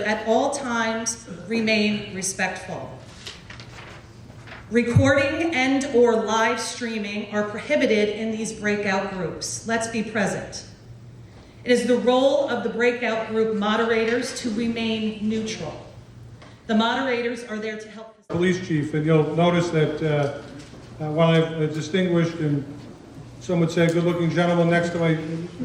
at all times remain respectful. Recording and or live streaming are prohibited in these breakout groups. Let's be present. It is the role of the breakout group moderators to remain neutral. The moderators are there to help. Police chief, and you'll notice that while I've a distinguished and some would say good-looking gentleman next to my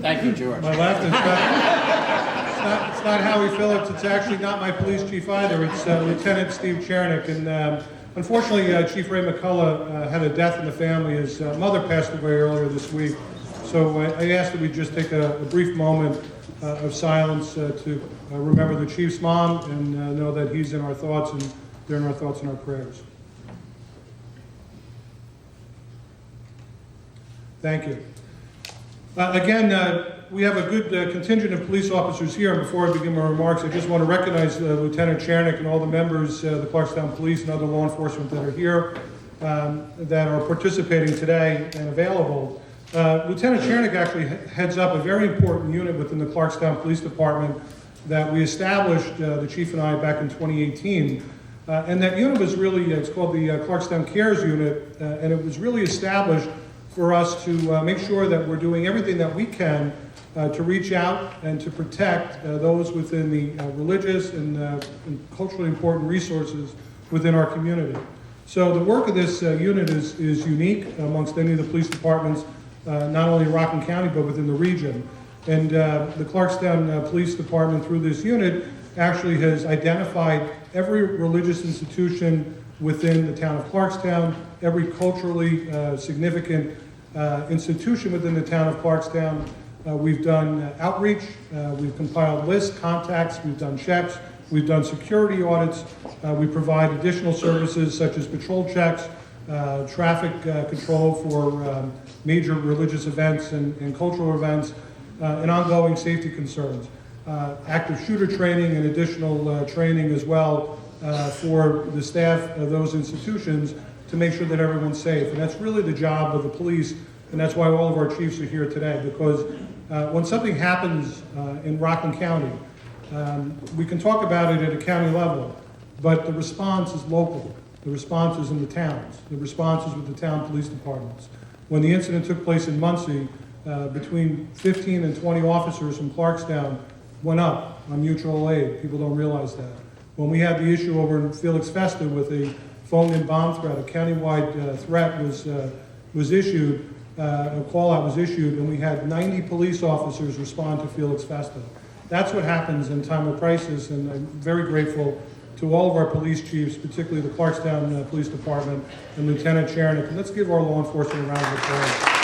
Thank you, George. My left, it's not Howie Phillips. It's actually not my police chief either. It's Lieutenant Steve Chernick, and unfortunately, Chief Ray McCullough had a death in the family. His mother passed away earlier this week. So I asked that we just take a brief moment of silence to remember the chief's mom and know that he's in our thoughts and they're in our thoughts and our prayers. Thank you. Again, we have a good contingent of police officers here. And before I begin my remarks, I just want to recognize Lieutenant Chernick and all the members of the Clarkstown Police and other law enforcement that are here that are participating today and available. Lieutenant Chernick actually heads up a very important unit within the Clarkstown Police Department that we established, the chief and I, back in 2018. And that unit was really, it's called the Clarkstown Cares Unit, and it was really established for us to make sure that we're doing everything that we can to reach out and to protect those within the religious and culturally important resources within our community. So the work of this unit is unique amongst any of the police departments, not only in Rockland County, but within the region. And the Clarkstown Police Department, through this unit, actually has identified every religious institution within the town of Clarkstown, every culturally significant institution within the town of Clarkstown. We've done outreach, we've compiled lists, contacts, we've done checks, we've done security audits, we provide additional services such as patrol checks, traffic control for major religious events and cultural events, and ongoing safety concerns. Active shooter training and additional training as well for the staff of those institutions to make sure that everyone's safe. And that's really the job of the police, and that's why all of our chiefs are here today, because when something happens in Rockland County, we can talk about it at a county level, but the response is local. The response is in the towns. The response is with the town police departments. When the incident took place in Muncie, between 15 and 20 officers from Clarkstown went up on mutual aid. People don't realize that. When we had the issue over in Felix Festa with a phoned-in bomb threat, a countywide threat was issued, a call-out was issued, and we had 90 police officers respond to Felix Festa. That's what happens in time of crisis, and I'm very grateful to all of our police chiefs, particularly the Clarkstown Police Department and Lieutenant Chernick. And let's give our law enforcement a round of applause.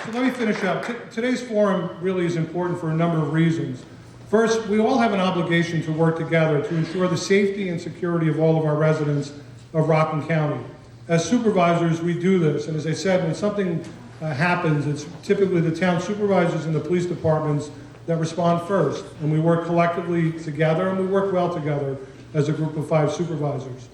So let me finish up. Today's forum really is important for a number of reasons. First, we all have an obligation to work together to ensure the safety and security of all of our residents of Rockland County. As supervisors, we do this, and as I said, when something happens, it's typically the town supervisors and the police departments that respond first, and we work collectively together, and we work well together as a group of 5 supervisors.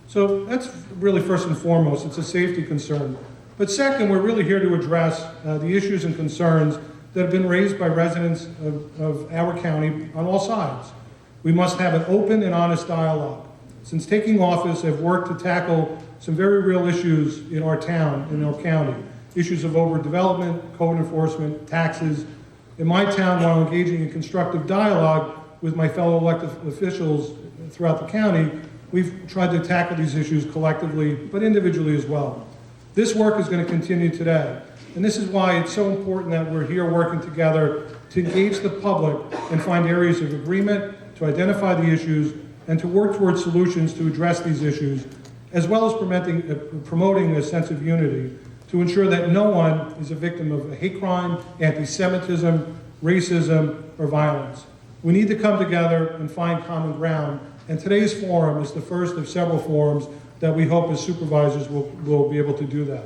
So that's really first and foremost, it's a safety concern. But second, we're really here to address the issues and concerns that have been raised by residents of our county on all sides. We must have an open and honest dialogue. Since taking office, I've worked to tackle some very real issues in our town, in our county. Issues of overdevelopment, code enforcement, taxes. In my town, while engaging in constructive dialogue with my fellow elected officials throughout the county, we've tried to tackle these issues collectively, but individually as well. This work is going to continue today. And this is why it's so important that we're here working together to engage the public and find areas of agreement, to identify the issues, and to work towards solutions to address these issues, as well as promoting a sense of unity to ensure that no one is a victim of a hate crime, anti-Semitism, racism, or violence. We need to come together and find common ground, and today's forum is the first of several forums that we hope as supervisors will be able to do that.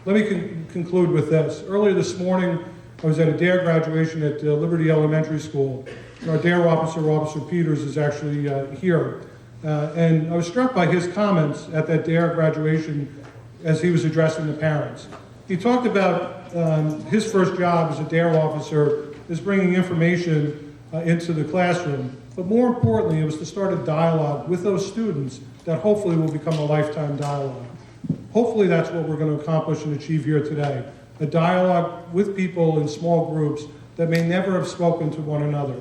Let me conclude with this. Earlier this morning, I was at a DARE graduation at Liberty Elementary School. Our DARE officer, Officer Peters, is actually here. And I was struck by his comments at that DARE graduation as he was addressing the parents. He talked about his first job as a DARE officer is bringing information into the classroom. But more importantly, it was to start a dialogue with those students that hopefully will become a lifetime dialogue. Hopefully that's what we're going to accomplish and achieve here today. A dialogue with people in small groups that may never have spoken to one another.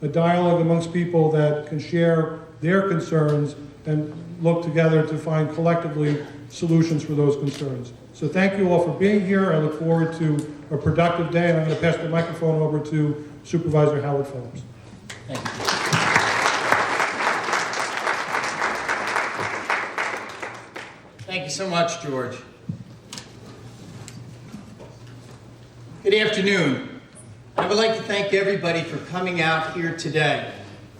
A dialogue amongst people that can share their concerns and look together to find collectively solutions for those concerns. So thank you all for being here. I look forward to a productive day, and I'm going to pass the microphone over to Supervisor Howard Phillips. Thank you. Thank you so much, George. Good afternoon. I would like to thank everybody for coming out here today.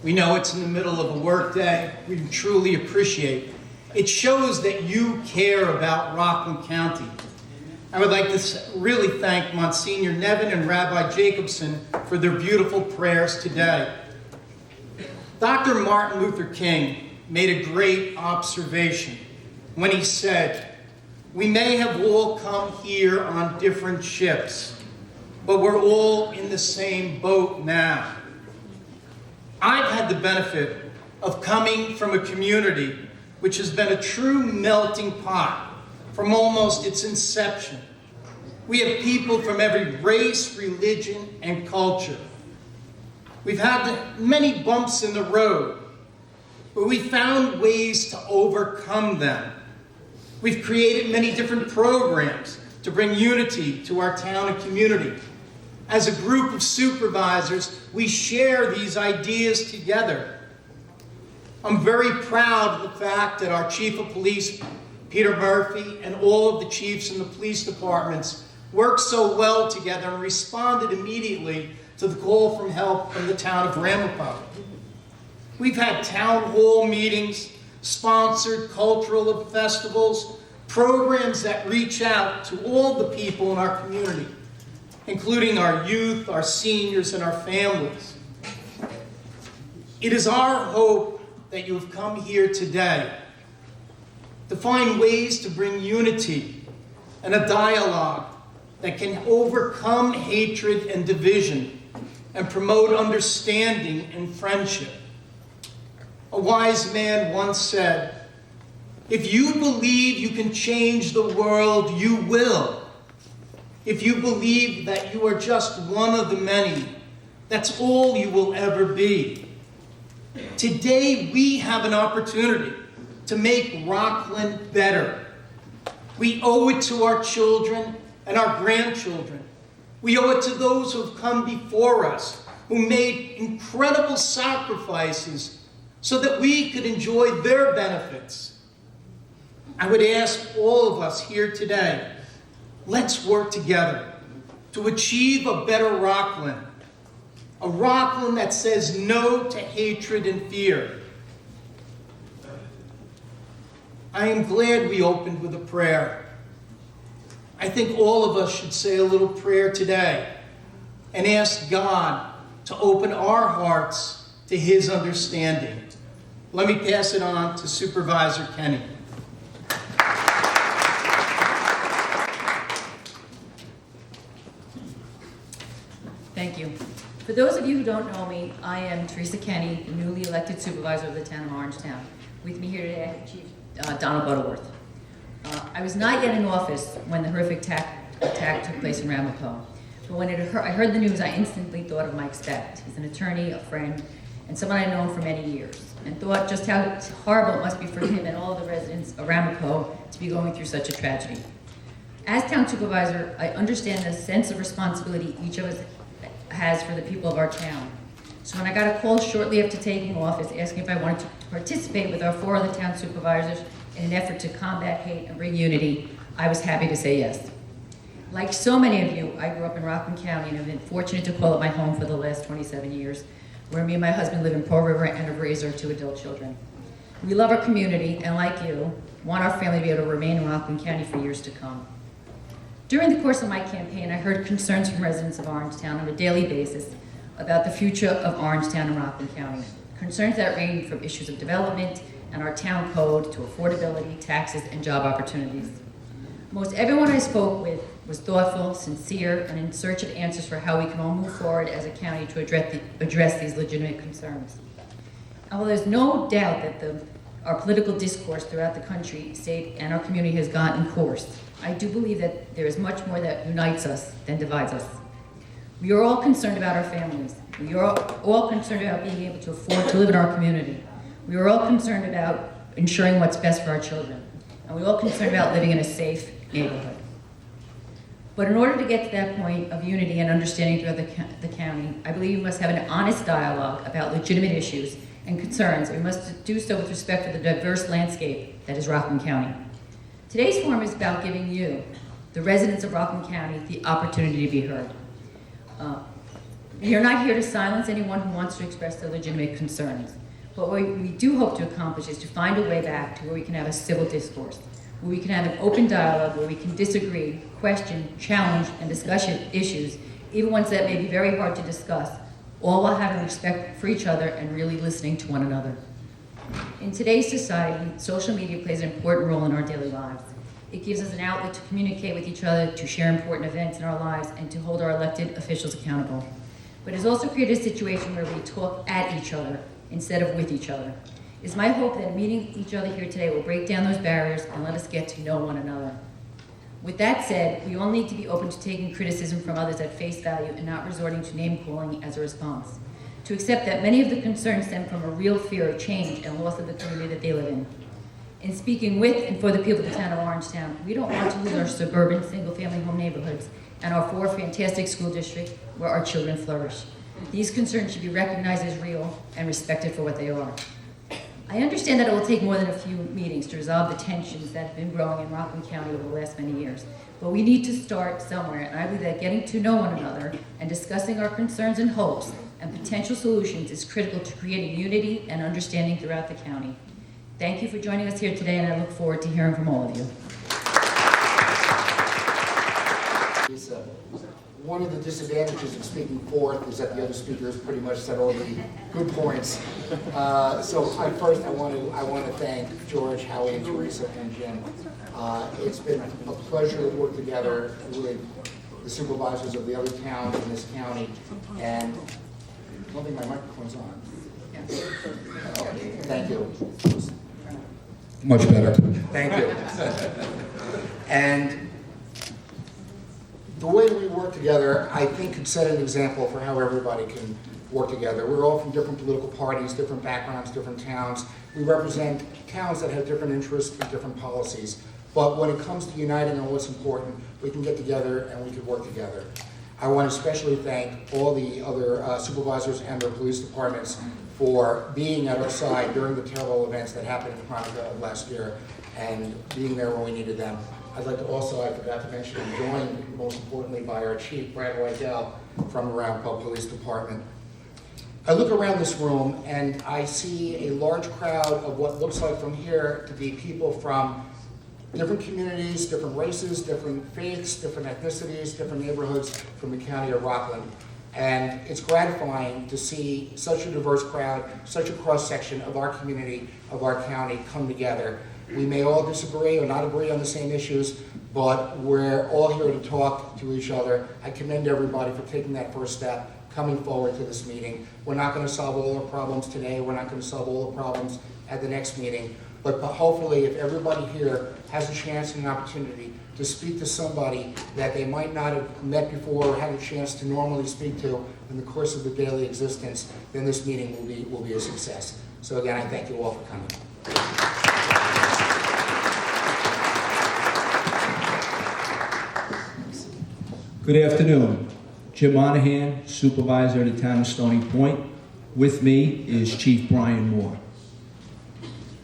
We know it's in the middle of a work day. We truly appreciate it. It shows that you care about Rockland County. I would like to really thank Monsignor Nevin and Rabbi Jacobson for their beautiful prayers today. Dr. Martin Luther King made a great observation when he said, "We may have all come here on different ships, but we're all in the same boat now." I've had the benefit of coming from a community which has been a true melting pot from almost its inception. We have people from every race, religion, and culture. We've had many bumps in the road, but we found ways to overcome them. We've created many different programs to bring unity to our town and community. As a group of supervisors, we share these ideas together. I'm very proud of the fact that our Chief of Police, Peter Murphy, and all of the chiefs in the police departments worked so well together and responded immediately to the call from help from the town of Ramapo. We've had town hall meetings, sponsored cultural festivals, programs that reach out to all the people in our community, including our youth, our seniors, and our families. It is our hope that you have come here today to find ways to bring unity and a dialogue that can overcome hatred and division and promote understanding and friendship. A wise man once said, "If you believe you can change the world, you will. If you believe that you are just one of the many, that's all you will ever be." Today, we have an opportunity to make Rockland better. We owe it to our children and our grandchildren. We owe it to those who have come before us, who made incredible sacrifices so that we could enjoy their benefits. I would ask all of us here today, let's work together to achieve a better Rockland. A Rockland that says no to hatred and fear. I am glad we opened with a prayer. I think all of us should say a little prayer today and ask God to open our hearts to His understanding. Let me pass it on to Supervisor Kenny. Thank you. For those of you who don't know me, I am Teresa Kenny, the newly elected supervisor of the town of Orangetown. With me here today, I have Chief Donald Butterworth. I was not yet in office when the horrific attack took place in Ramapo. But when I heard the news, I instantly thought of Mike Specht. He's an attorney, a friend, and someone I've known for many years, and thought just how horrible it must be for him and all the residents of Ramapo to be going through such a tragedy. As town supervisor, I understand the sense of responsibility each of us has for the people of our town. So when I got a call shortly after taking office asking if I wanted to participate with our 4 other town supervisors in an effort to combat hate and bring unity, I was happy to say yes. Like so many of you, I grew up in Rockland County and have been fortunate to call it my home for the last 27 years, where me and my husband live in Pearl River and have raised our 2 adult children. We love our community and, like you, want our family to be able to remain in Rockland County for years to come. During the course of my campaign, I heard concerns from residents of Orangetown on a daily basis about the future of Orangetown and Rockland County. Concerns that range from issues of development and our town code to affordability, taxes, and job opportunities. Most everyone I spoke with was thoughtful, sincere, and in search of answers for how we can all move forward as a county to address these legitimate concerns. Although there's no doubt that our political discourse throughout the country, state, and our community has gotten coarse, I do believe that there is much more that unites us than divides us. We are all concerned about our families. We are all concerned about being able to afford to live in our community. We are all concerned about ensuring what's best for our children. And we're all concerned about living in a safe neighborhood. But in order to get to that point of unity and understanding throughout the county, I believe we must have an honest dialogue about legitimate issues and concerns. We must do so with respect for the diverse landscape that is Rockland County. Today's forum is about giving you, the residents of Rockland County, the opportunity to be heard. We are not here to silence anyone who wants to express their legitimate concerns. But what we do hope to accomplish is to find a way back to where we can have a civil discourse, where we can have an open dialogue, where we can disagree, question, challenge, and discuss issues, even ones that may be very hard to discuss, all while having respect for each other and really listening to one another. In today's society, social media plays an important role in our daily lives. It gives us an outlet to communicate with each other, to share important events in our lives, and to hold our elected officials accountable. But it's also created a situation where we talk at each other instead of with each other. It's my hope that meeting each other here today will break down those barriers and let us get to know one another. With that said, we all need to be open to taking criticism from others at face value and not resorting to name-calling as a response. To accept that many of the concerns stem from a real fear of change and loss of the community that they live in. In speaking with and for the people of the town of Orangetown, we don't want to lose our suburban single-family home neighborhoods and our 4 fantastic school districts where our children flourish. These concerns should be recognized as real and respected for what they are. I understand that it will take more than a few meetings to resolve the tensions that have been growing in Rockland County over the last many years, but we need to start somewhere, and I believe that getting to know one another and discussing our concerns and hopes and potential solutions is critical to creating unity and understanding throughout the county. Thank you for joining us here today, and I look forward to hearing from all of you. One of the disadvantages of speaking fourth is that the other speakers pretty much said all the good points. So I want to thank George, Howie, and Teresa, and Jim. It's been a pleasure to work together with the supervisors of the other towns in this county. And I don't think my microphone's on. Thank you. Much better. Thank you. And the way we work together, I think, could set an example for how everybody can work together. We're all from different political parties, different backgrounds, different towns. We represent towns that have different interests and different policies. But when it comes to uniting on what's important, we can get together and we can work together. I want to especially thank all the other supervisors and their police departments for being at our side during the terrible events that happened in Hanukkah last year and being there when we needed them. I'd like to also, I forgot to mention, I'm joined most importantly by our chief, Brad Wydell, from the Round Police Department. I look around this room and I see a large crowd of what looks like from here to be people from different communities, different races, different faiths, different ethnicities, different neighborhoods from the county of Rockland. And it's gratifying to see such a diverse crowd, such a cross-section of our community, of our county come together. We may all disagree or not agree on the same issues, but we're all here to talk to each other. I commend everybody for taking that first step, coming forward to this meeting. We're not going to solve all our problems today. We're not going to solve all the problems at the next meeting. But hopefully, if everybody here has a chance and an opportunity to speak to somebody that they might not have met before or had a chance to normally speak to in the course of their daily existence, then this meeting will be a success. So again, I thank you all for coming. Good afternoon. Jim Monahan, Supervisor of the Town of Stony Point. With me is Chief Brian Moore.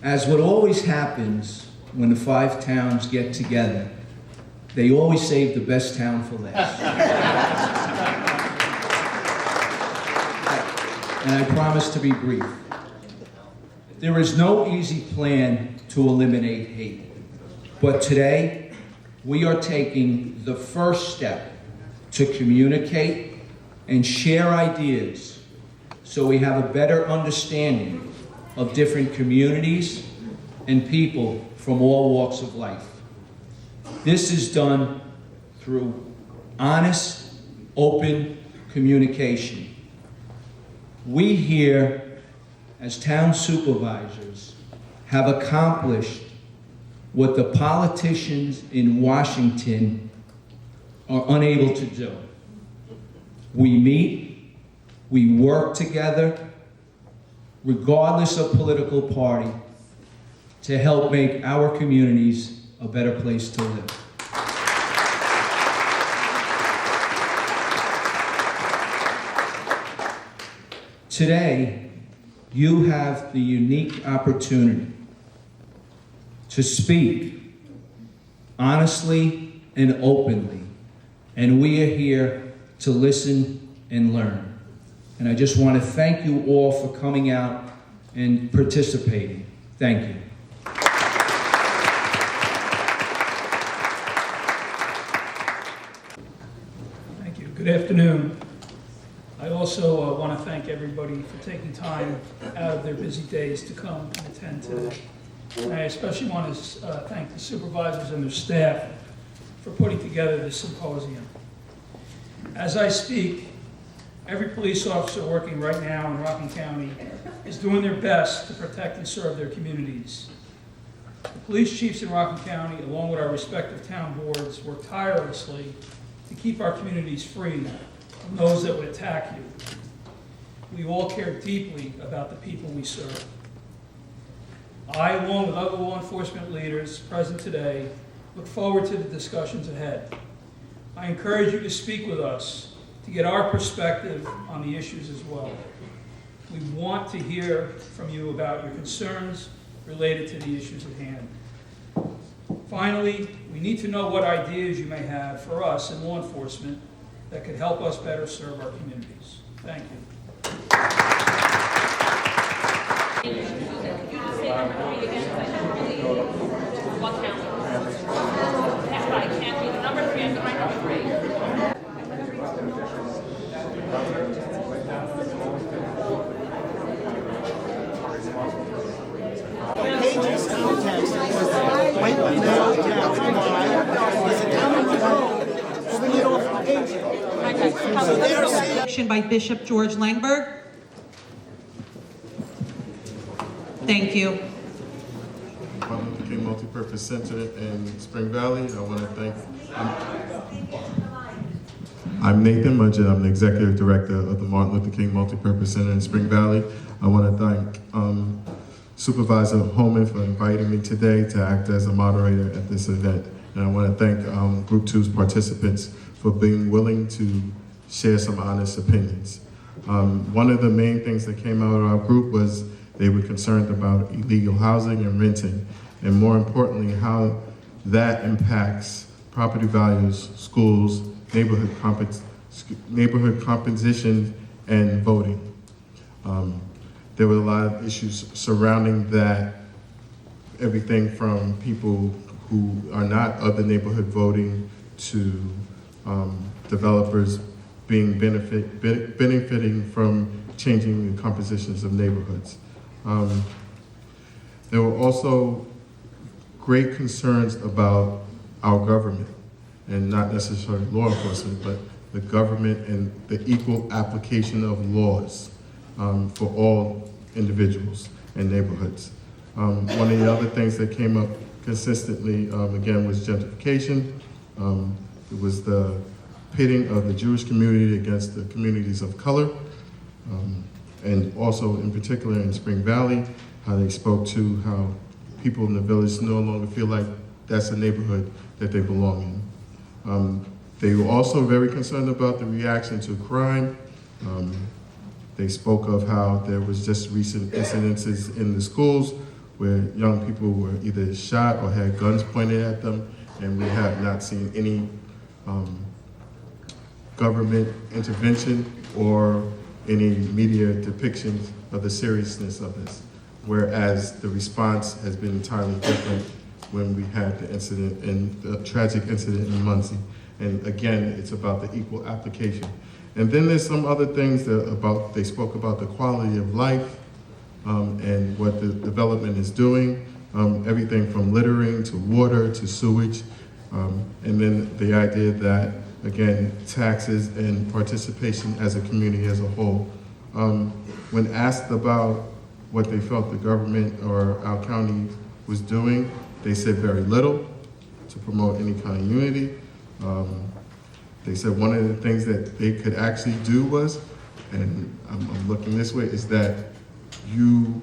As what always happens when the 5 towns get together, they always save the best town for last. And I promise to be brief. There is no easy plan to eliminate hate, but today we are taking the first step to communicate and share ideas so we have a better understanding of different communities and people from all walks of life. This is done through honest, open communication. We here, as town supervisors, have accomplished what the politicians in Washington are unable to do. We meet, we work together, regardless of political party, to help make our communities a better place to live. Today, you have the unique opportunity to speak honestly and openly, and we are here to listen and learn. And I just want to thank you all for coming out and participating. Thank you. Thank you. Good afternoon. I also want to thank everybody for taking time out of their busy days to come and attend today. And I especially want to thank the supervisors and their staff for putting together this symposium. As I speak, every police officer working right now in Rockland County is doing their best to protect and serve their communities. The police chiefs in Rockland County, along with our respective town boards, work tirelessly to keep our communities free from those that would attack you. We all care deeply about the people we serve. I, along with other law enforcement leaders present today, look forward to the discussions ahead. I encourage you to speak with us to get our perspective on the issues as well. We want to hear from you about your concerns related to the issues at hand. Finally, we need to know what ideas you may have for us in law enforcement that could help us better serve our communities. Thank you. By Bishop George Langberg. Thank you. Martin Luther King Multipurpose Center in Spring Valley. I want to thank. I'm Nathan Mudgett. I'm the Executive Director of the Martin Luther King Multipurpose Center in Spring Valley. I want to thank Supervisor Holman for inviting me today to act as a moderator at this event. And I want to thank Group 2's participants for being willing to share some honest opinions. One of the main things that came out of our group was they were concerned about illegal housing and renting, and more importantly, how that impacts property values, schools, neighborhood composition, and voting. There were a lot of issues surrounding that, everything from people who are not of the neighborhood voting to developers being benefiting from changing the compositions of neighborhoods. There were also great concerns about our government, and not necessarily law enforcement, but the government and the equal application of laws for all individuals and neighborhoods. One of the other things that came up consistently, again, was gentrification. It was the pitting of the Jewish community against the communities of color, and also in particular in Spring Valley, how they spoke to how people in the village no longer feel like that's a neighborhood that they belong in. They were also very concerned about the reaction to crime. They spoke of how there was just recent incidences in the schools where young people were either shot or had guns pointed at them, and we have not seen any government intervention or any media depictions of the seriousness of this, whereas the response has been entirely different when we had the incident, and the tragic incident in Muncie. And again, it's about the equal application. And then there's some other things that they spoke about the quality of life and what the development is doing, everything from littering to water to sewage. And then the idea that, again, taxes and participation as a community as a whole. When asked about what they felt the government or our county was doing, they said very little to promote any kind of unity. They said one of the things that they could actually do was, and I'm looking this way, is that you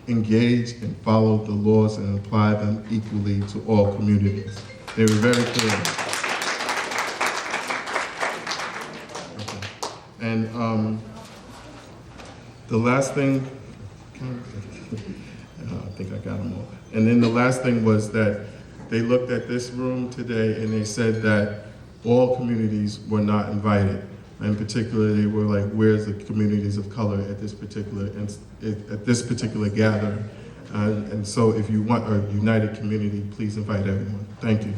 engage and follow the laws and apply them equally to all communities. They were very clear. Okay. And the last thing, I think I got them all. And then the last thing was that they looked at this room today and they said that all communities were not invited. In particular, they were like, where's the communities of color at this particular gathering? And so if you want a united community, please invite everyone. Thank you.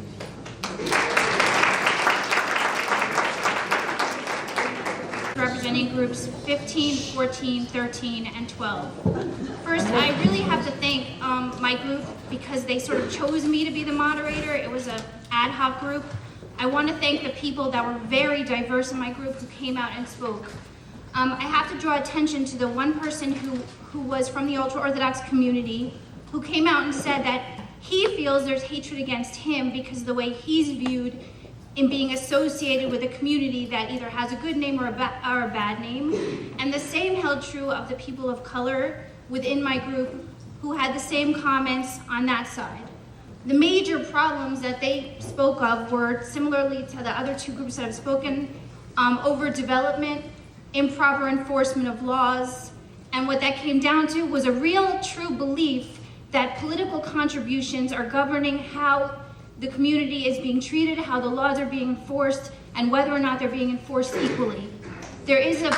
Representing groups 15, 14, 13, and 12. First, I really have to thank my group because they sort of chose me to be the moderator. It was an ad hoc group. I want to thank the people that were very diverse in my group who came out and spoke. I have to draw attention to the one person who was from the ultra-Orthodox community who came out and said that he feels there's hatred against him because of the way he's viewed in being associated with a community that either has a good name or a bad name. And the same held true of the people of color within my group who had the same comments on that side. The major problems that they spoke of were similarly to the other two groups that have spoken, overdevelopment, improper enforcement of laws, and what that came down to was a real true belief that political contributions are governing how the community is being treated, how the laws are being enforced, and whether or not they're being enforced equally. There is a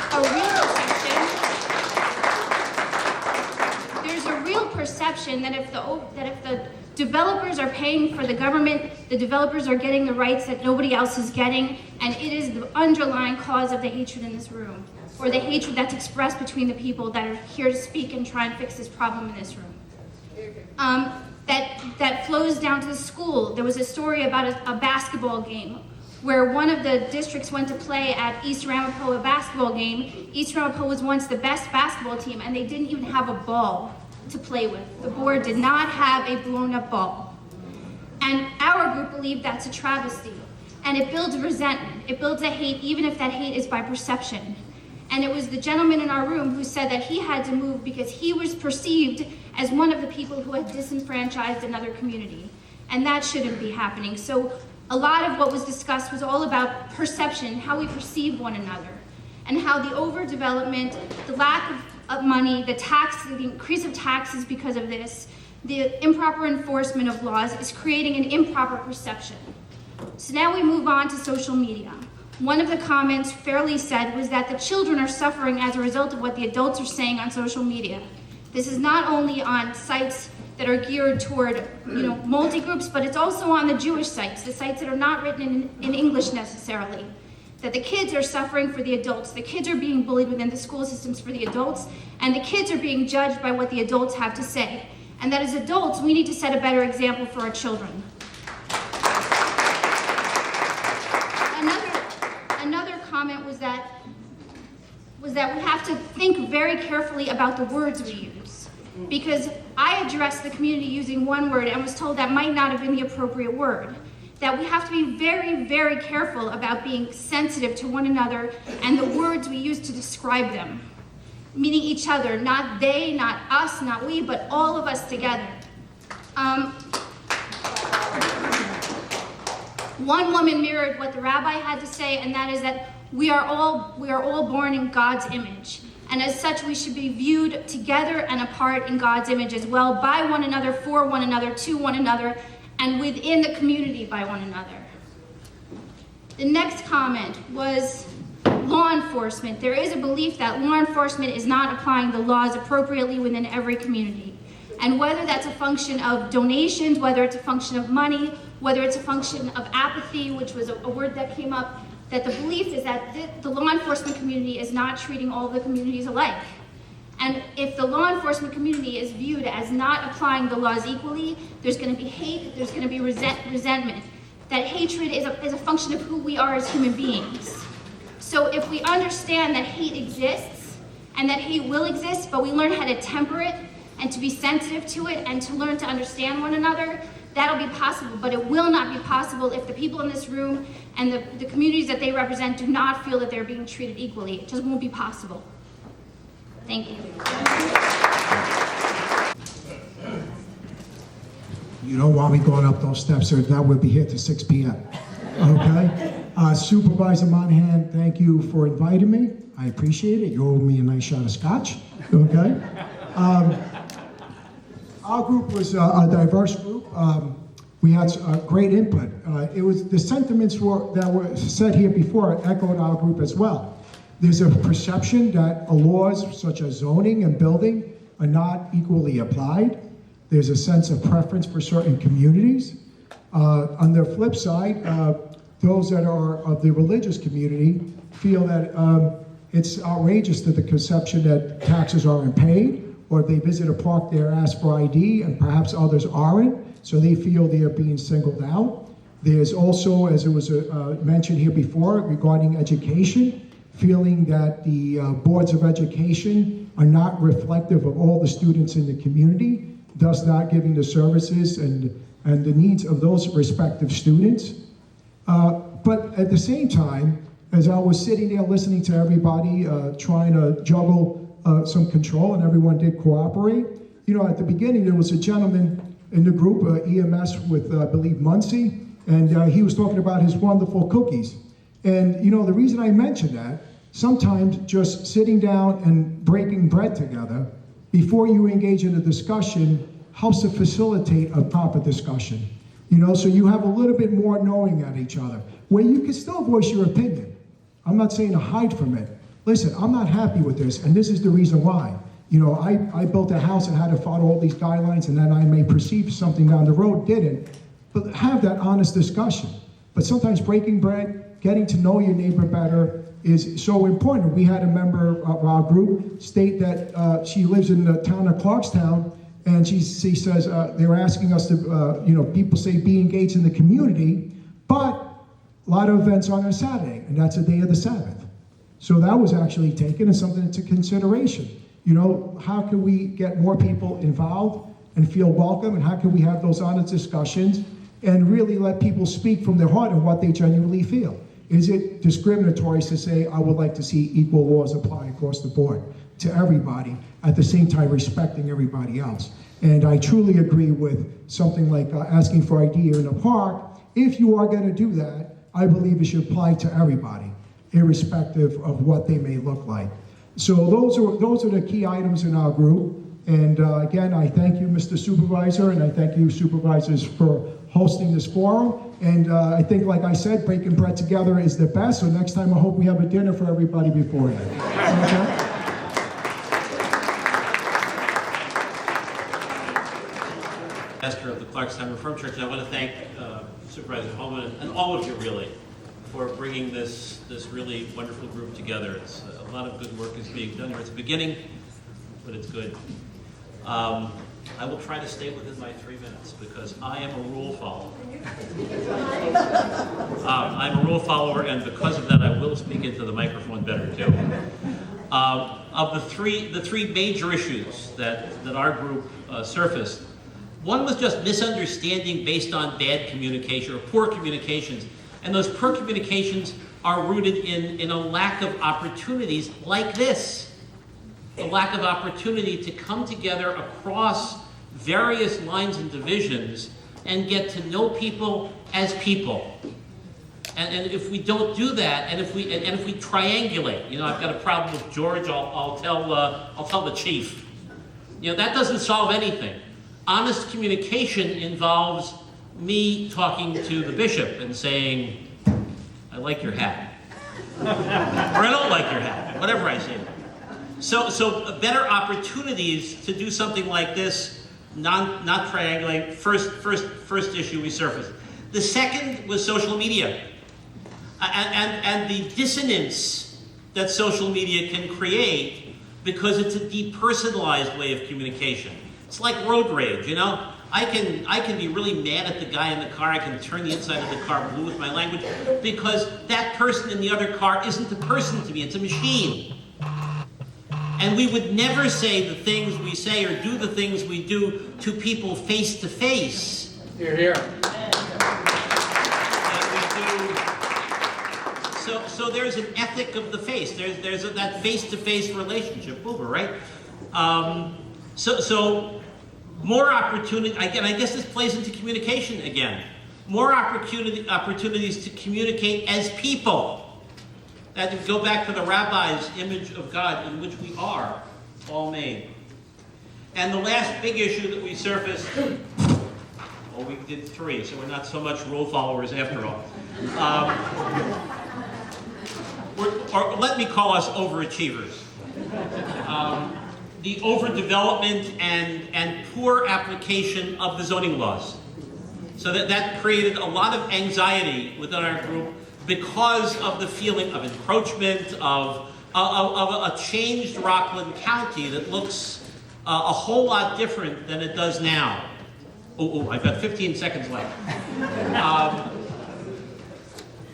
real perception that if the developers are paying for the government, the developers are getting the rights that nobody else is getting, and it is the underlying cause of the hatred in this room, or the hatred that's expressed between the people that are here to speak and try and fix this problem in this room. That flows down to the school. There was a story about a basketball game where one of the districts went to play at East Ramapo, a basketball game. East Ramapo was once the best basketball team, and they didn't even have a ball to play with. The board did not have a blown up ball. And our group believed that's a travesty. And it builds resentment. It builds a hate, even if that hate is by perception. And it was the gentleman in our room who said that he had to move because he was perceived as one of the people who had disenfranchised another community. And that shouldn't be happening. So a lot of what was discussed was all about perception, how we perceive one another, and how the overdevelopment, the lack of money, the increase of taxes because of this, the improper enforcement of laws is creating an improper perception. So now we move on to social media. One of the comments fairly said was that the children are suffering as a result of what the adults are saying on social media. This is not only on sites that are geared toward, multi-groups, but it's also on the Jewish sites, the sites that are not written in English necessarily. That the kids are suffering for the adults. The kids are being bullied within the school systems for the adults, and the kids are being judged by what the adults have to say. And that as adults, we need to set a better example for our children. Another comment was that we have to think very carefully about the words we use. Because I addressed the community using one word and was told that might not have been the appropriate word. That we have to be very, very careful about being sensitive to one another and the words we use to describe them. Meaning each other, not they, not us, not we, but all of us together. One woman mirrored what the rabbi had to say, and that is that we are all born in God's image. And as such, we should be viewed together and apart in God's image as well, by one another, for one another, to one another, and within the community by one another. The next comment was law enforcement. There is a belief that law enforcement is not applying the laws appropriately within every community. And whether that's a function of donations, whether it's a function of money, whether it's a function of apathy, which was a word that came up, that the belief is that the law enforcement community is not treating all the communities alike. And if the law enforcement community is viewed as not applying the laws equally, there's going to be hate, there's going to be resentment. that hatred is a function of who we are as human beings. So if we understand that hate exists and that hate will exist, but we learn how to temper it and to be sensitive to it and to learn to understand one another, that'll be possible. But it will not be possible if the people in this room and the communities that they represent do not feel that they're being treated equally. It just won't be possible. Thank you. You don't want me going up those steps, sir. Now we'll be here till 6 p.m. Okay? Supervisor Monahan, thank you for inviting me. I appreciate it. You owe me a nice shot of scotch. Okay? Our group was a diverse group. We had great input. It was the sentiments that were said here before echoed our group as well. There's a perception that laws such as zoning and building are not equally applied. There's a sense of preference for certain communities. On the flip side, those that are of the religious community feel that it's outrageous to the conception that taxes aren't paid, or if they visit a park, they're asked for ID, and perhaps others aren't, so they feel they are being singled out. There's also, as it was mentioned here before, regarding education, feeling that the boards of education are not reflective of all the students in the community, thus not giving the services and the needs of those respective students. But at the same time, as I was sitting there listening to everybody, trying to juggle some control, and everyone did cooperate. You know, at the beginning, there was a gentleman in the group, EMS with, I believe, Muncie, and he was talking about his wonderful cookies. And, you know, the reason I mention that, sometimes just sitting down and breaking bread together before you engage in a discussion helps to facilitate a proper discussion. You know, so you have a little bit more knowing at each other, where you can still voice your opinion. I'm not saying to hide from it. Listen, I'm not happy with this, and this is the reason why. You know, I built a house and had to follow all these guidelines, and then I may perceive something down the road, didn't. But have that honest discussion. But sometimes breaking bread, getting to know your neighbor better is so important. We had a member of our group state that she lives in the town of Clarkstown, and she says they're asking us to, you know, people say be engaged in the community, but a lot of events are on a Saturday, and that's a day of the Sabbath. So that was actually taken as something into consideration. You know, how can we get more people involved and feel welcome, and how can we have those honest discussions and really let people speak from their heart and what they genuinely feel? Is it discriminatory to say, I would like to see equal laws apply across the board to everybody, at the same time respecting everybody else? And I truly agree with something like asking for ID in a park. If you are going to do that, I believe it should apply to everybody, irrespective of what they may look like. So those are the key items in our group. And again, I thank you, Mr. Supervisor, and I thank you, supervisors, for hosting this forum. And I think, like I said, breaking bread together is the best. So next time, I hope we have a dinner for everybody beforehand. Okay? Pastor of the Clarkstown Reformed Church, and I want to thank Supervisor Holman and all of you, really, for bringing this really wonderful group together. It's a lot of good work is being done here. It's a beginning, but it's good. I will try to stay within my 3 minutes because I am a rule follower. I'm a rule follower, and because of that, I will speak into the microphone better too. Of the three major issues that our group surfaced, one was just misunderstanding based on bad communication or poor communications. And those poor communications are rooted in a lack of opportunities like this. A lack of opportunity to come together across various lines and divisions and get to know people as people. And if we don't do that, and if we triangulate, you know, I've got a problem with George, I'll tell the chief. You know, that doesn't solve anything. Honest communication involves me talking to the bishop and saying, I like your hat. Or I don't like your hat, whatever I say. So better opportunities to do something like this, not triangulate. First issue we surfaced. The second was social media. And the dissonance that social media can create because it's a depersonalized way of communication. It's like road rage, you know? I can be really mad at the guy in the car. I can turn the inside of the car blue with my language because that person in the other car isn't the person to me. It's a machine. And we would never say the things we say or do the things we do to people face to face. Here, here. So there's an ethic of the face. There's that face-to-face relationship over, right? So more opportunity. Again, I guess this plays into communication again. More opportunities to communicate as people. That to go back to the rabbi's image of God, in which we are all made. And the last big issue that we surfaced. Well, we did 3, so we're not so much rule followers after all. Or let me call us overachievers. The overdevelopment and poor application of the zoning laws. So that created a lot of anxiety within our group because of the feeling of encroachment, of a changed Rockland County that looks a whole lot different than it does now. Oh, I've got 15 seconds left.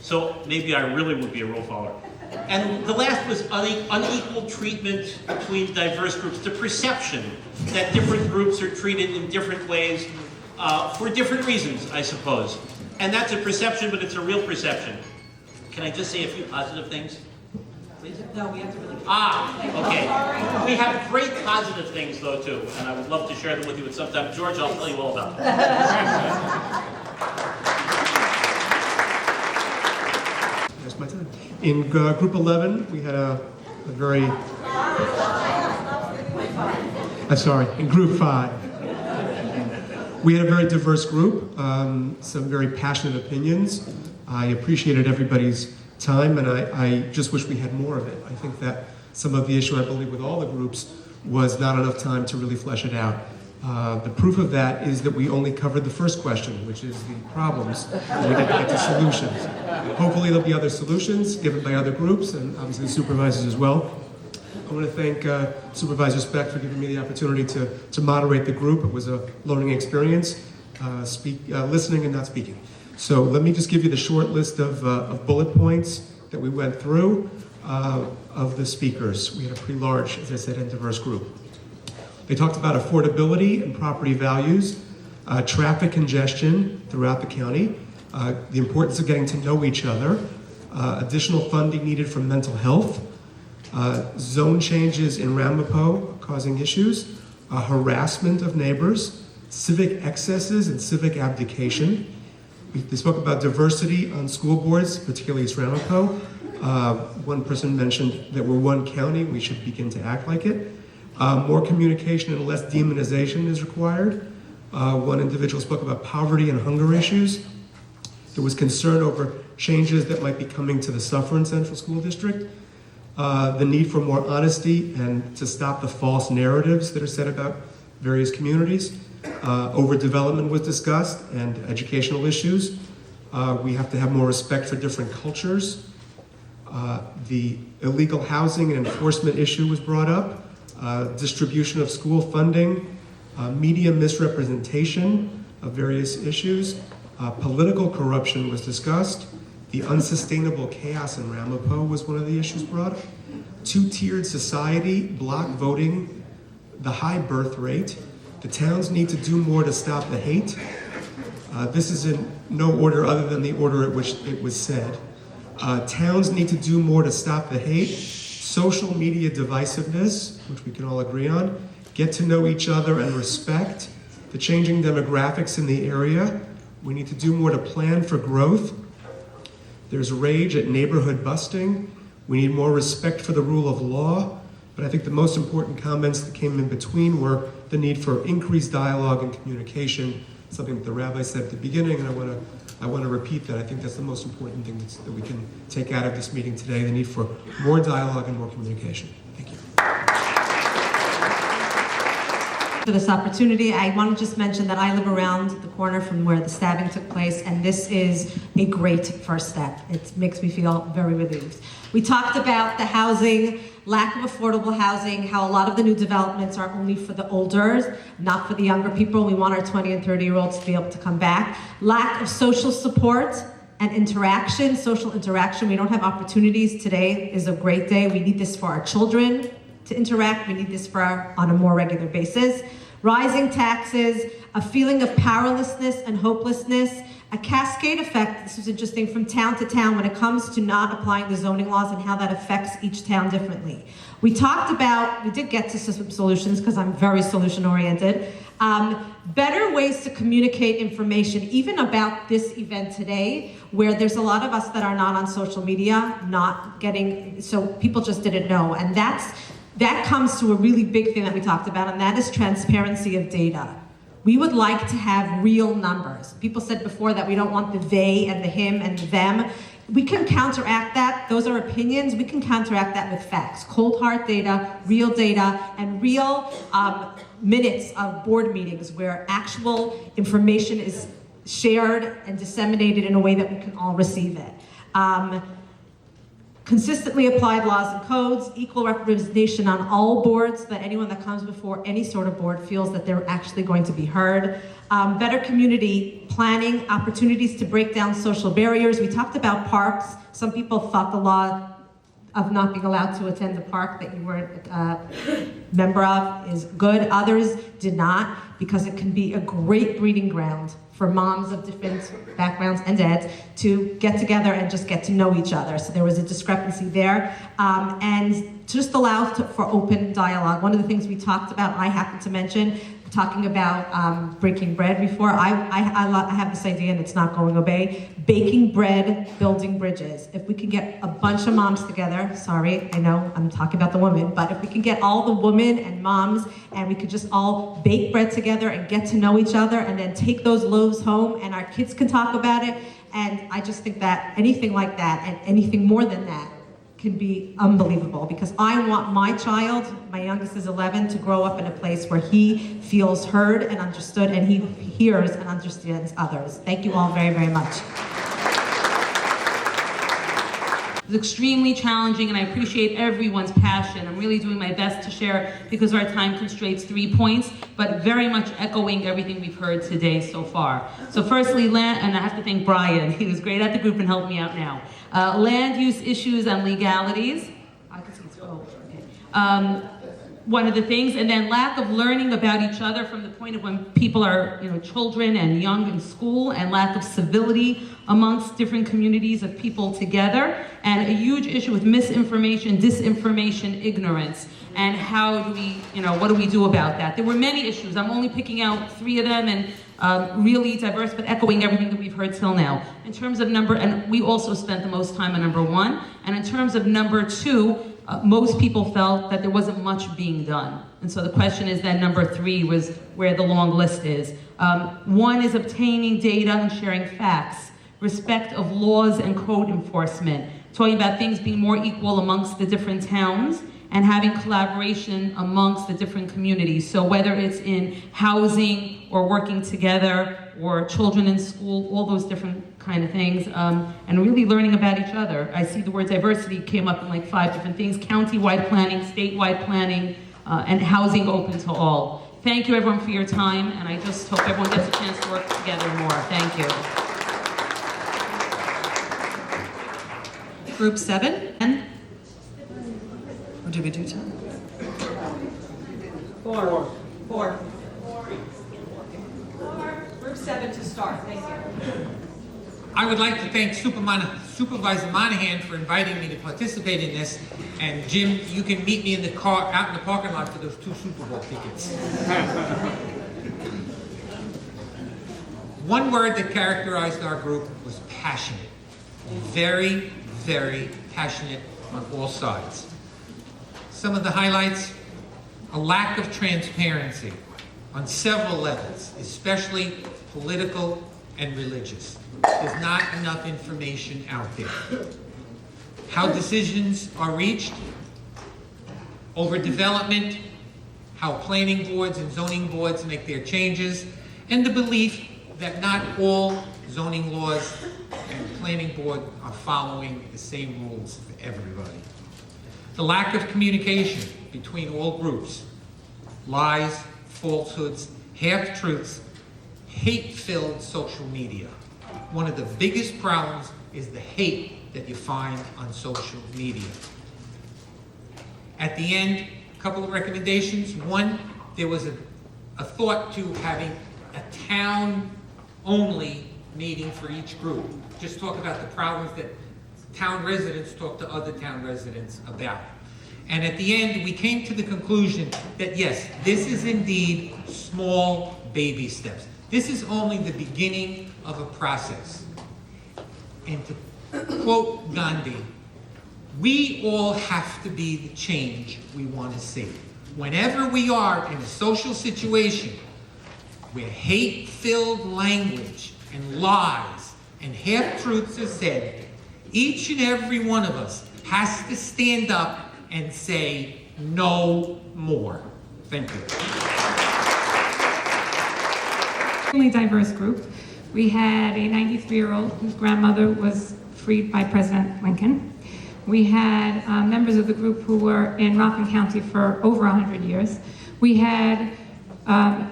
So maybe I really would be a rule follower. And the last was unequal treatment between diverse groups, the perception that different groups are treated in different ways for different reasons, I suppose. And that's a perception, but it's a real perception. Can I just say a few positive things? Please? No, we have to really... okay. We have great positive things, though, too, and I would love to share them with you at some time. George, I'll tell you all about them. That's my time. In Group 11, we had a very... in Group 5. We had a very diverse group, some very passionate opinions. I appreciated everybody's time, and I just wish we had more of it. I think that some of the issue, I believe, with all the groups was not enough time to really flesh it out. The proof of that is that we only covered the first question, which is the problems, and we didn't get to solutions. Hopefully there'll be other solutions given by other groups, and obviously the supervisors as well. I want to thank Supervisor Speck for giving me the opportunity to moderate the group. It was a learning experience, listening and not speaking. So let me just give you the short list of bullet points that we went through of the speakers. We had a pretty large, as I said, and diverse group. They talked about affordability and property values, traffic congestion throughout the county, the importance of getting to know each other, additional funding needed for mental health, zone changes in Ramapo causing issues, harassment of neighbors, civic excesses and civic abdication. They spoke about diversity on school boards, particularly East Ramapo. One person mentioned that we're one county, we should begin to act like it. More communication and less demonization is required. One individual spoke about poverty and hunger issues. There was concern over changes that might be coming to the Suffern Central School District. The need for more honesty and to stop the false narratives that are said about various communities. Overdevelopment was discussed and educational issues. We have to have more respect for different cultures. The illegal housing and enforcement issue was brought up. Distribution of school funding, media misrepresentation of various issues. Political corruption was discussed. The unsustainable chaos in Ramapo was one of the issues brought up. Two-tiered society, block voting, the high birth rate. The towns need to do more to stop the hate. This is in no order other than the order at which it was said. Towns need to do more to stop the hate. Social media divisiveness, which we can all agree on. Get to know each other and respect. The changing demographics in the area. We need to do more to plan for growth. There's rage at neighborhood busting. We need more respect for the rule of law. But I think the most important comments that came in between were the need for increased dialogue and communication, something that the rabbi said at the beginning, and I want to repeat that. I think that's the most important thing that we can take out of this meeting today, the need for more dialogue and more communication. Thank you. for this opportunity. I want to just mention that I live around the corner from where the stabbing took place, and this is a great first step. It makes me feel very relieved. We talked about the housing, lack of affordable housing, how a lot of the new developments are only for the older, not for the younger people. We want our 20 and 30-year-olds to be able to come back. Lack of social support and interaction, social interaction. We don't have opportunities. Today is a great day. We need this for our children to interact. We need this on a more regular basis. Rising taxes, a feeling of powerlessness and hopelessness, a cascade effect, this was interesting, from town to town when it comes to not applying the zoning laws and how that affects each town differently. We did get to some solutions because I'm very solution oriented. Better ways to communicate information, even about this event today, where there's a lot of us that are not on social media, so people just didn't know. And that comes to a really big thing that we talked about, and that is transparency of data. We would like to have real numbers. People said before that we don't want the they and the him and the them. We can counteract that. Those are opinions. We can counteract that with facts. Cold hard data, and real minutes of board meetings where actual information is shared and disseminated in a way that we can all receive it. Consistently applied laws and codes, equal representation on all boards, so that anyone that comes before any sort of board feels that they're actually going to be heard. Better community planning, opportunities to break down social barriers. We talked about parks. Some people thought the law of not being allowed to attend the park that you weren't a member of is good. Others did not, because it can be a great breeding ground for moms of different backgrounds and dads to get together and just get to know each other. So there was a discrepancy there. And just allow for open dialogue. One of the things we talked about, I happened to mention, talking about breaking bread before. I have this idea, and it's not going away. Baking bread, building bridges. If we can get a bunch of moms together, sorry, I know I'm talking about the women, but if we can get all the women and moms, and we could just all bake bread together and get to know each other, and then take those loaves home, and our kids can talk about it. And I just think that anything like that, and anything more than that, can be unbelievable, because I want my child, my youngest is 11, to grow up in a place where he feels heard and understood, and he hears and understands others. Thank you all very, very much. It was extremely challenging, and I appreciate everyone's passion. I'm really doing my best to share, because our time constraints, 3 points, but very much echoing everything we've heard today so far. So firstly, and I have to thank Brian. He was great at the group and helped me out now. Land use issues and legalities. I can see it's okay. One of the things, and then lack of learning about each other from the point of when people are, children and young in school, and lack of civility amongst different communities of people together, and a huge issue with misinformation, disinformation, ignorance, and how do we, what do we do about that? There were many issues. I'm only picking out 3 of them, and really diverse, but echoing everything that we've heard till now. In terms of and we also spent the most time on number 1, and in terms of number 2, most people felt that there wasn't much being done. And so the question is then number 3 was where the long list is. 1 is obtaining data and sharing facts, respect of laws and code enforcement, talking about things being more equal amongst the different towns, and having collaboration amongst the different communities. So whether it's in housing or working together or children in school, all those different kind of things, and really learning about each other. I see the word diversity came up in like 5 different things: county-wide planning, statewide planning, and housing open to all. Thank you everyone for your time, and I just hope everyone gets a chance to work together more. Thank you. Group 7, and or did we do 10? 4. Group 7 to start. Thank you. I would like to thank Supervisor Monahan for inviting me to participate in this. And Jim, you can meet me in the car out in the parking lot for those 2 Super Bowl tickets. One word that characterized our group was passionate. Very, very passionate on all sides. Some of the highlights: a lack of transparency on several levels, especially political and religious. There's not enough information out there. How decisions are reached, overdevelopment, how planning boards and zoning boards make their changes, and the belief that not all zoning laws and planning board are following the same rules for everybody. The lack of communication between all groups, lies, falsehoods, half-truths, hate-filled social media. One of the biggest problems is the hate that you find on social media. At the end, a couple of recommendations. One, there was a thought to having a town-only meeting for each group. Just talk about the problems that town residents talk to other town residents about. And at the end, we came to the conclusion that yes, this is indeed small baby steps. This is only the beginning of a process. And to quote Gandhi, we all have to be the change we want to see. Whenever we are in a social situation where hate-filled language and lies and half-truths are said, each and every one of us has to stand up and say no more. Thank you. Extremely diverse group. We had a 93-year-old whose grandmother was freed by President Lincoln. We had members of the group who were in Rockland County for over 100 years. We had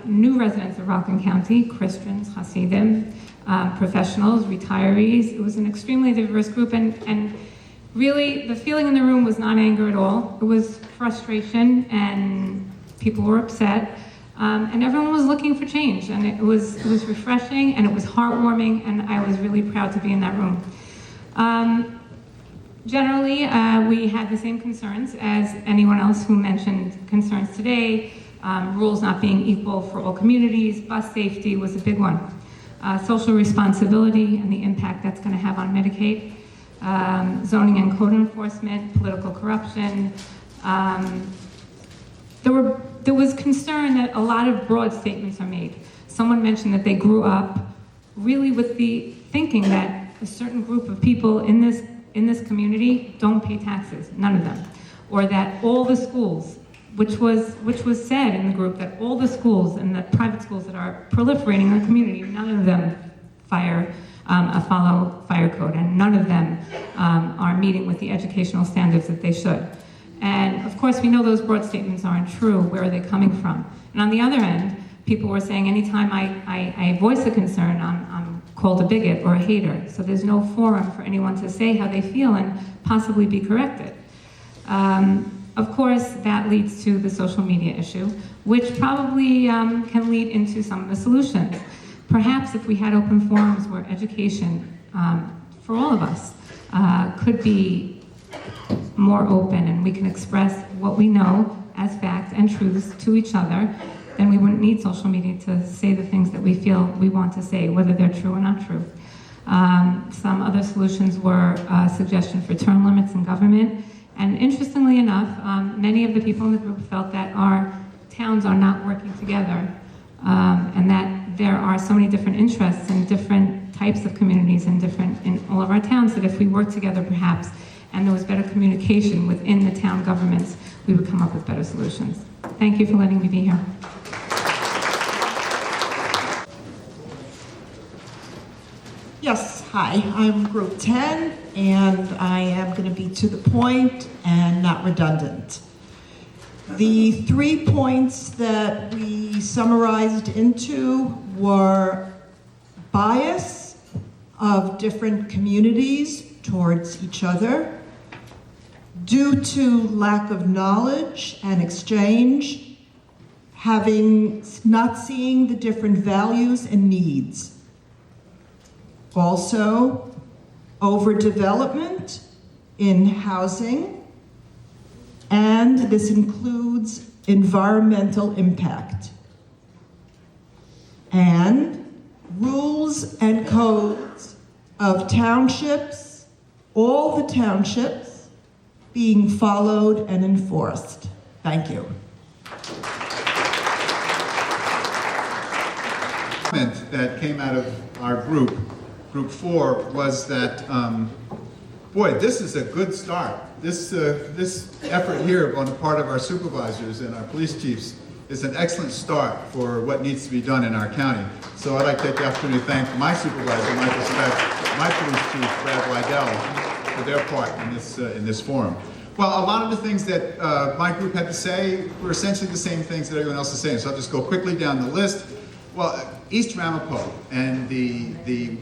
new residents of Rockland County, Christians, Hasidim, professionals, retirees. It was an extremely diverse group, and really the feeling in the room was not anger at all. It was frustration, and people were upset. And everyone was looking for change, and it was refreshing, and it was heartwarming, and I was really proud to be in that room. Generally, we had the same concerns as anyone else who mentioned concerns today. Rules not being equal for all communities, bus safety was a big one. Social responsibility and the impact that's going to have on Medicaid, zoning and code enforcement, political corruption. There was concern that a lot of broad statements are made. Someone mentioned that they grew up really with the thinking that a certain group of people in this community don't pay taxes, none of them. Or that all the schools, which was said in the group, that all the schools and the private schools that are proliferating in the community, none of them follow fire code, and none of them are meeting with the educational standards that they should. And of course, we know those broad statements aren't true. Where are they coming from? And on the other end, people were saying anytime I voice a concern, I'm called a bigot or a hater. So there's no forum for anyone to say how they feel and possibly be corrected. Of course, that leads to the social media issue, which probably can lead into some of the solutions. Perhaps if we had open forums where education for all of us could be more open, and we can express what we know as facts and truths to each other, then we wouldn't need social media to say the things that we feel we want to say, whether they're true or not true. Some other solutions were a suggestion for term limits in government, and interestingly enough, many of the people in the group felt that our towns are not working together, and that there are so many different interests and different types of communities in all of our towns, that if we work together perhaps, and there was better communication within the town governments, we would come up with better solutions. Thank you for letting me be here. Yes, hi, I'm Group 10, and I am going to be to the point and not redundant. The 3 points that we summarized into were bias of different communities towards each other, due to lack of knowledge and exchange, not seeing the different values and needs. Also, overdevelopment in housing, and this includes environmental impact. And rules and codes of townships, all the townships, being followed and enforced. Thank you. Comment that came out of our group, Group 4, was that, boy, this is a good start. This effort here on the part of our supervisors and our police chiefs is an excellent start for what needs to be done in our county. So I'd like to take the opportunity to thank my supervisor, Michael Speck, my police chief, Brad Wydell, for their part in this forum. Well, a lot of the things that my group had to say were essentially the same things that everyone else is saying. So I'll just go quickly down the list. Well, East Ramapo and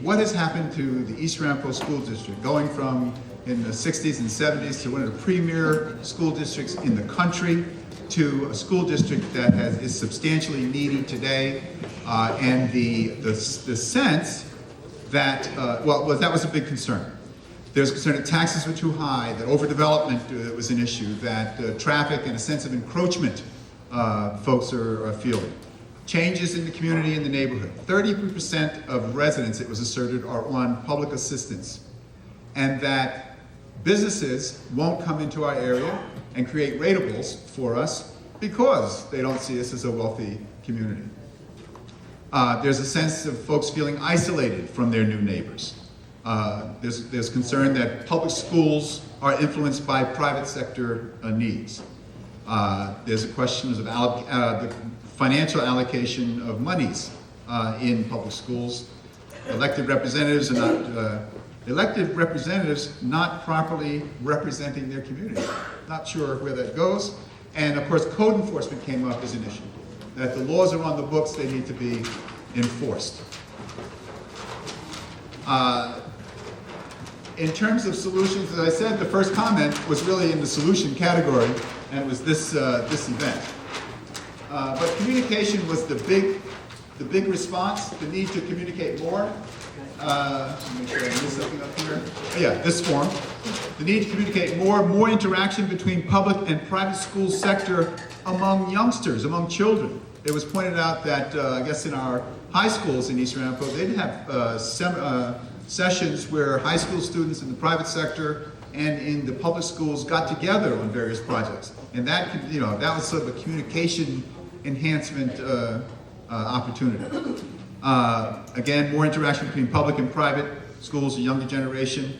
what has happened to the East Ramapo School District, going from in the 60s and 70s to one of the premier school districts in the country, to a school district that is substantially needy today, and the sense that, that was a big concern. There's concern that taxes were too high, that overdevelopment was an issue, that traffic and a sense of encroachment folks are feeling. Changes in the community and the neighborhood. 30% of residents, it was asserted, are on public assistance, and that businesses won't come into our area and create ratables for us because they don't see us as a wealthy community. There's a sense of folks feeling isolated from their new neighbors. There's concern that public schools are influenced by private sector needs. There's a question of the financial allocation of monies in public schools. Elected representatives not properly representing their community. Not sure where that goes. And of course, code enforcement came up as an issue. That the laws are on the books, they need to be enforced. In terms of solutions, as I said, the first comment was really in the solution category, and it was this event. But communication was the big response, the need to communicate more. Make sure I miss something up here. Oh, yeah, this form. The need to communicate more interaction between public and private school sector among youngsters, among children. It was pointed out that, I guess in our high schools in East Ramapo, they'd have sessions where high school students in the private sector and in the public schools got together on various projects. And that, that was sort of a communication enhancement opportunity. Again, more interaction between public and private schools, the younger generation,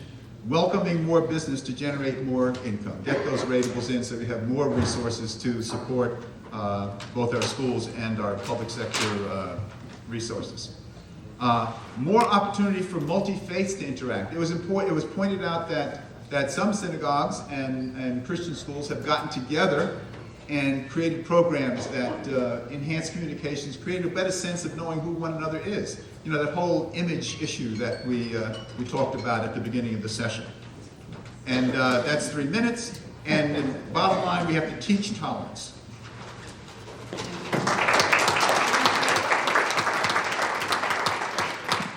welcoming more business to generate more income, get those ratables in so we have more resources to support both our schools and our public sector resources. More opportunity for multi-faiths to interact. It was pointed out that some synagogues and Christian schools have gotten together and created programs that enhance communications, create a better sense of knowing who one another is. That whole image issue that we talked about at the beginning of the session. And that's 3 minutes. And bottom line, we have to teach tolerance.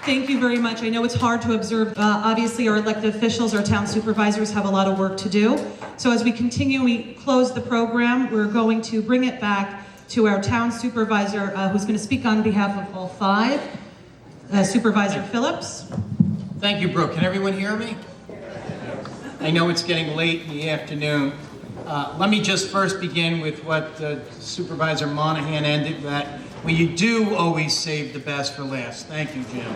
Thank you very much. I know it's hard to observe. Obviously, our elected officials, our town supervisors have a lot of work to do. So as we continue, we close the program. We're going to bring it back to our town supervisor, who's going to speak on behalf of all 5, Supervisor Phillips. Thank you, Brooke. Can everyone hear me? I know it's getting late in the afternoon. Let me just first begin with what Supervisor Monahan ended, that well, you do always save the best for last. Thank you, Jim.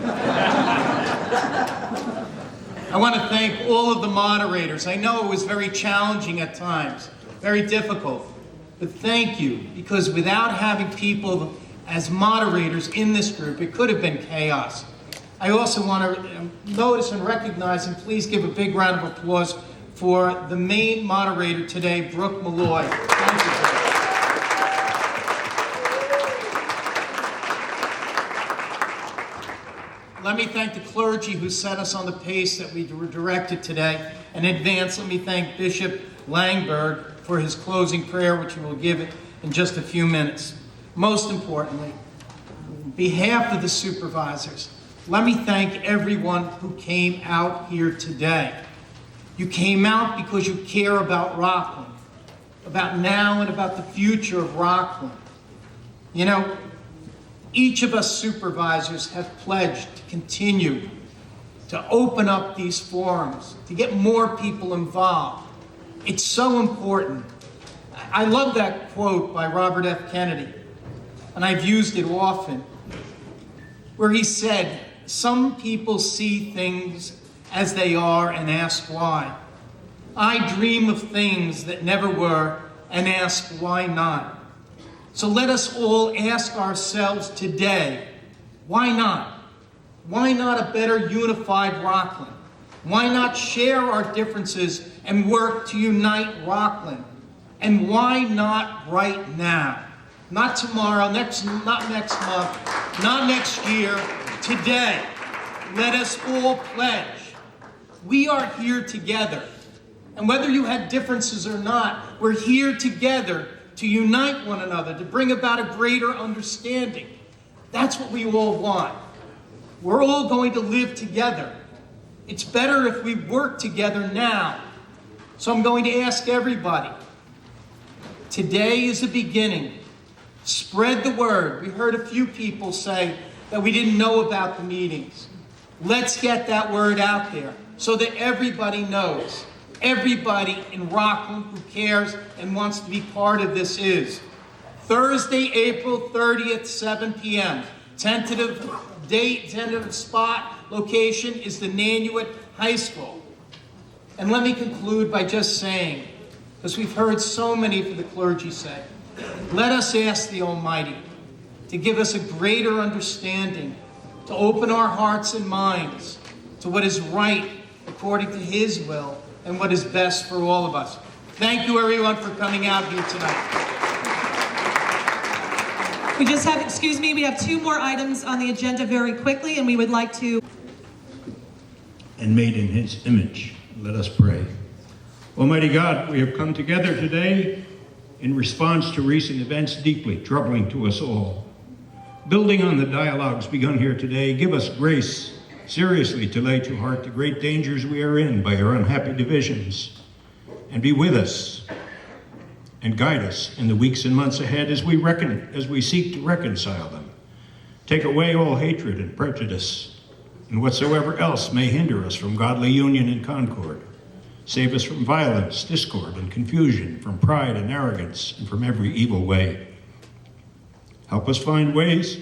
I want to thank all of the moderators. I know it was very challenging at times, very difficult, but thank you, because without having people as moderators in this group, it could have been chaos. I also want to notice and recognize, and please give a big round of applause for the main moderator today, Brooke Malloy. Thank you. Let me thank the clergy who set us on the pace that we were directed today. In advance, let me thank Bishop Langberg for his closing prayer, which we will give it in just a few minutes. Most importantly, on behalf of the supervisors, let me thank everyone who came out here today. You came out because you care about Rockland, about now and about the future of Rockland. Each of us supervisors have pledged to continue to open up these forums, to get more people involved. It's so important. I love that quote by Robert F. Kennedy, and I've used it often, where he said, "Some people see things as they are and ask why. I dream of things that never were and ask why not." So let us all ask ourselves today, why not? Why not a better unified Rockland? Why not share our differences and work to unite Rockland? And why not right now? Not tomorrow, not next month, not next year, today. Let us all pledge. We are here together. And whether you had differences or not, we're here together to unite one another, to bring about a greater understanding. That's what we all want. We're all going to live together. It's better if we work together now. So I'm going to ask everybody, today is the beginning. Spread the word. We heard a few people say that we didn't know about the meetings. Let's get that word out there so that everybody knows. Everybody in Rockland who cares and wants to be part of this is. Thursday, April 30th, 7 p.m. Tentative date, tentative spot, location is the Nanuet High School. And let me conclude by just saying, because we've heard so many of the clergy say, let us ask the Almighty to give us a greater understanding, to open our hearts and minds to what is right according to His will and what is best for all of us. Thank you, everyone, for coming out here tonight. We just have, excuse me, we have 2 more items on the agenda very quickly, and we would like to... And made in His image. Let us pray. Almighty God, we have come together today in response to recent events deeply troubling to us all. Building on the dialogues begun here today, give us grace seriously to lay to heart the great dangers we are in by our unhappy divisions, and be with us and guide us in the weeks and months ahead as we seek to reconcile them. Take away all hatred and prejudice and whatsoever else may hinder us from godly union and concord. Save us from violence, discord, and confusion, from pride and arrogance, and from every evil way. Help us find ways